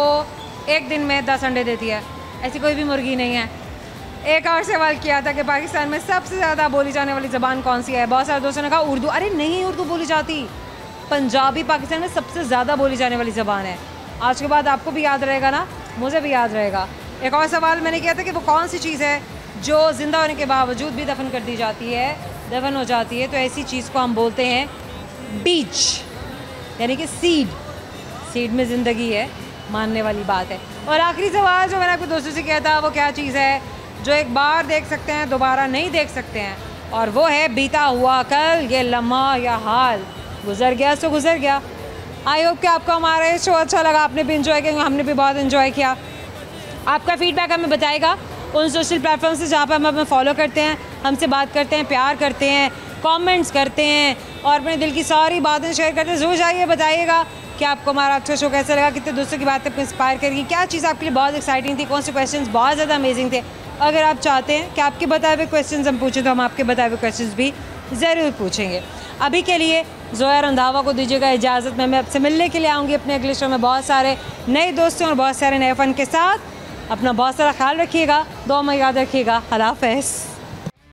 [SPEAKER 1] एक दिन में 10 अंडे देती है? ऐसी कोई भी मुर्गी नहीं है। एक और सवाल किया था कि पाकिस्तान में सबसे ज़्यादा बोली जाने वाली ज़बान कौन सी है? बहुत सारे दोस्तों ने कहा उर्दू। अरे नहीं, उर्दू बोली जाती, पंजाबी पाकिस्तान में सबसे ज़्यादा बोली जाने वाली ज़बान है। आज के बाद आपको भी याद रहेगा ना, मुझे भी याद रहेगा। एक और सवाल मैंने किया था कि वो कौन सी चीज़ है जो ज़िंदा होने के बावजूद भी दफन कर दी जाती है, दफन हो जाती है, तो ऐसी चीज़ को हम बोलते हैं बीज, यानी कि सीड में ज़िंदगी है, मानने वाली बात है। और आखिरी सवाल जो मैंने आपके दोस्तों से किया था, वो क्या चीज़ है जो एक बार देख सकते हैं दोबारा नहीं देख सकते हैं? और वो है बीता हुआ कल, ये लम्हा या हाल, गुजर गया सो गुजर गया। आई होप कि आपको हमारा ये शो अच्छा लगा, आपने भी इंजॉय किया, हमने भी बहुत इंजॉय किया। आपका फीडबैक हमें बताएगा उन सोशल प्लेटफॉर्म से जहाँ पर हम हमें फॉलो करते हैं, हमसे बात करते हैं, प्यार करते हैं, कमेंट्स करते हैं और अपने दिल की सारी बातें शेयर करते हैं। ज़रूर जाइए बताइएगा कि आपको हमारा आज का शो कैसा लगा, कितने दोस्तों की बात आपको इंस्पायर करेगी, क्या चीज़ आपके लिए बहुत एक्साइटिंग थी, कौन से क्वेश्चंस बहुत ज़्यादा अमेजिंग थे। अगर आप चाहते हैं कि आपके बताए हुए क्वेश्चंस हम पूछें तो हम आपके बताए हुए क्वेश्चंस भी ज़रूर पूछेंगे। अभी के लिए ज़ोया रंधावा को दीजिएगा इजाज़त। मैं आपसे मिलने के लिए आऊँगी अपने अगले शो में बहुत सारे नए दोस्तों और बहुत सारे नए फ़न के साथ। अपना बहुत सारा ख्याल रखिएगा, दुआ में याद रखिएगा। अल्लाह हाफ़िज़।